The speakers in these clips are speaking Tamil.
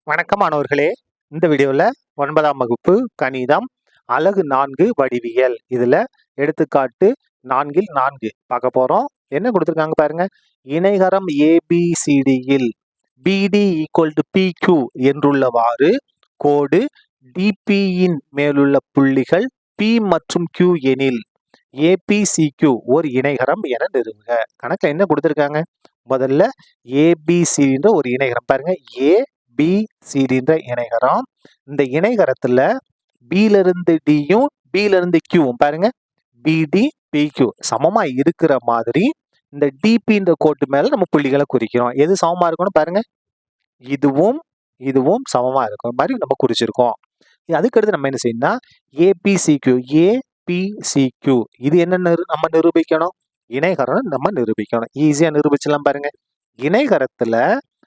வணக்கம் மாணவர்களே. இந்த வீடியோவில் 9ஆம் வகுப்பு கணிதம் அலகு 4 வடிவியல் இதில் எடுத்துக்காட்டு 4 பார்க்க போகிறோம். என்ன கொடுத்துருக்காங்க பாருங்க. இணைகரம் ஏபிசிடியில் BD = PQ என்றுள்ளவாறு கோடு DPயின் மேலுள்ள புள்ளிகள் P மற்றும் Q எனில் APCQ ஒரு இணைகரம் என நிறுவுக. கணக்கில் என்ன கொடுத்துருக்காங்க? முதல்ல ABCன்ற ஒரு இணைகரம் பாருங்க. ABCன்ற இணைகரம். இந்த இணைகரத்துல Bல இருந்து Dயும் Bல இருந்து Qவும் பாருங்க BD PQ சமமா இருக்கிற மாதிரி இந்த DPன்ற கோட்டு மேல நம்ம புள்ளிகளை குறிக்கிறோம். எது சமமா இருக்கணும் பாருங்க. இதுவும் சமமா இருக்கும் மாதிரி நம்ம குறிச்சிருக்கோம். அதுக்கடுத்து நம்ம என்ன செய்யணும்னா APCQ இது என்ன நம்ம நிரூபிக்கணும்? இணைகரம் நம்ம நிரூபிக்கணும். ஈஸியா நிரூபிச்சலாம் பாருங்க. இணைகரத்துல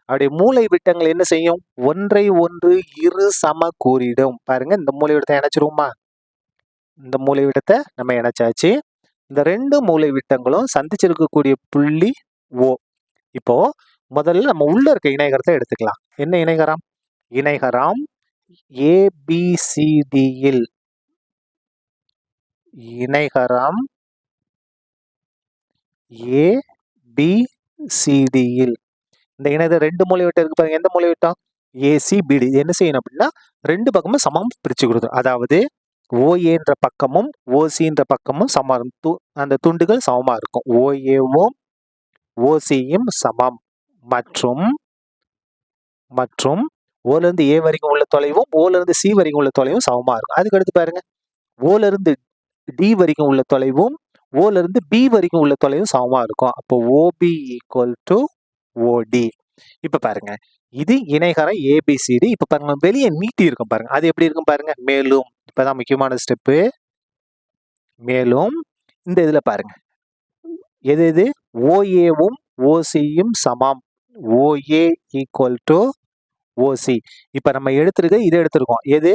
அப்படியே மூலை விட்டங்கள் என்ன செய்யும்? ஒன்றை ஒன்று இரு சம கூறிடும். பாருங்க, இந்த மூலை விட்டத்தை இணைச்சிருவோமா? இந்த மூலை விட்டத்தை நம்ம இணைச்சாச்சு. இந்த ரெண்டு மூலை விட்டங்களும் சந்திச்சிருக்கக்கூடிய புள்ளி O. இப்போ முதல்ல நம்ம உள்ள இருக்க இணைகரத்தை எடுத்துக்கலாம். என்ன இணைகரம்? இணைகரம் ABCDயில் இணைகரம் ABCDயில் இந்த இணையத்தை ரெண்டு மூலை விட்டம் இருக்கு பாருங்க. எந்த மூலை விட்டம்? ACBD. என்ன செய்யணும் அப்படின்னா ரெண்டு பக்கமும் சமம் பிரிச்சு கொடுத்துரும். அதாவது OAன்ற பக்கமும் OCன்ற பக்கமும் சமம். அந்த துண்டுகள் சமமா இருக்கும். OAவும் OCயும் சமம். மற்றும் ஓல இருந்து A வரைக்கும் உள்ள தொலைவும் ஓல இருந்து C வரைக்கும் உள்ள தொலைவும் சமமா இருக்கும். அதுக்கு அடுத்து பாருங்க, ஓல இருந்து D வரைக்கும் உள்ள தொலைவும் ஓல இருந்து B வரைக்கும் உள்ள தொலைவும் சமமா இருக்கும். அப்போ OB = OD. இப்ப பாருங்க, இது இணைகரம் ABCD. இப்ப பாருங்க, வெளியே நீட்டி இருக்கும் பாருங்க. அது எப்படி இருக்கும் பாருங்க. மேலும் இப்பதான் முக்கியமான ஸ்டெப்பு. மேலும் இந்த இதுல பாருங்க, எது OAவும் OCயும் சமம். OA = OC. இப்ப நம்ம இதை எடுத்திருக்கோம். எது?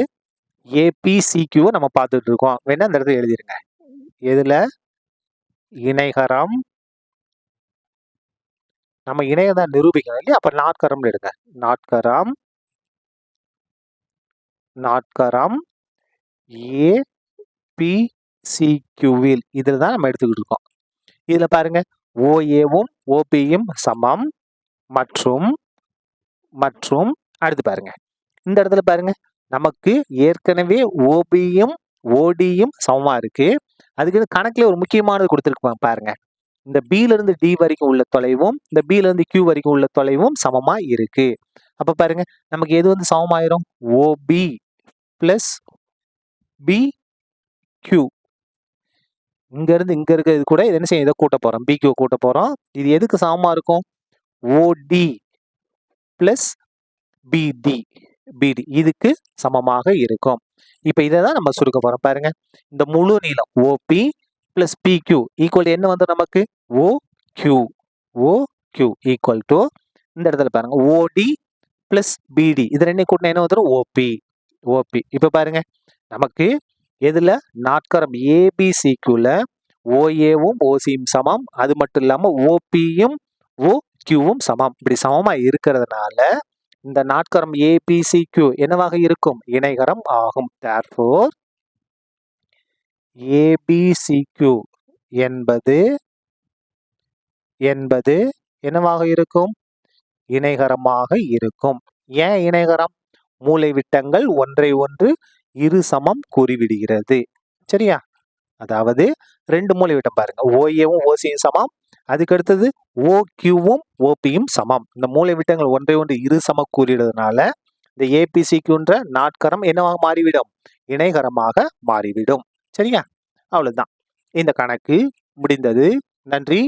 APCQ நம்ம பார்த்துட்டு இருக்கோம். வேணா இந்த இடத்துல எழுதிருங்க. எதுல? இணைகரம். நம்ம இணையம் தான் நிரூபிக்கணும் இல்லையா? அப்ப நாட்கரம் எடுங்க. நாட்கரம் APCQவில் இதுல தான் நம்ம எடுத்துக்கிட்டு இருக்கோம். இதுல பாருங்க, OAவும் OPயும் சமம். மற்றும் அடுத்து பாருங்க, இந்த இடத்துல பாருங்க, நமக்கு ஏற்கனவே OBயும் ODயும் சமமா இருக்கு. அதுக்கு கணக்குல ஒரு முக்கியமானது கொடுத்துருக்கு பாருங்க. இந்த Bல இருந்து D வரைக்கும் உள்ள தொலைவும் இந்த Bல இருந்து Q வரைக்கும் உள்ள தொலைவும் சமமா இருக்கு. அப்ப பாருங்க, நமக்கு எது வந்து சமமாயிரும்? OB + BQ. இங்க இருந்து இங்க இருக்கிறது கூட இது என்ன செய்யும்? இதை கூட்ட போறோம். BQ கூட்ட போறோம். இது எதுக்கு சமமா இருக்கும்? OD + BD இதுக்கு சமமாக இருக்கும். இப்ப இதை தான் நம்ம சுருக்க போறோம் பாருங்க. இந்த முழு நீளம் OP + PQ = என்ன வந்து நமக்கு? OQ = இந்த இடத்துல பாருங்க, OD + BD இது ரெண்டையும் கூட்டினா என்ன வந்துடும்? OP. இப்ப பாருங்க, நமக்கு எதுல? நாட்கரம் ABCQல OAவும் OCயும் சமம். அது மட்டும் இல்லாம OPயும் OQவும் சமம். இப்படி சமமா இருக்கிறதுனால இந்த நாட்கரம் APCQ என்னவாக இருக்கும்? இணைகரம் ஆகும். Therefore ABCQ என்பது என்னவாக இருக்கும்? இணைகரமாக இருக்கும். ஏன் இணைகரம்? மூலை விட்டங்கள் ஒன்றை ஒன்று இரு சமம் கூறிவிடுகிறது. சரியா? அதாவது ரெண்டு மூலை விட்டம் பாருங்க, OAவும் OCயும் சமம். அதுக்கு அடுத்தது OQவும் OPயும் சமம். இந்த மூலை விட்டங்கள் ஒன்றை ஒன்று இரு சம கூறிடுறதுனால இந்த APCQன்ற நாட்கரம் என்னவாக மாறிவிடும்? இணைகரமாக மாறிவிடும். சரியா? அவ்வளவுதான். இந்த கணக்கு முடிந்தது. நன்றி.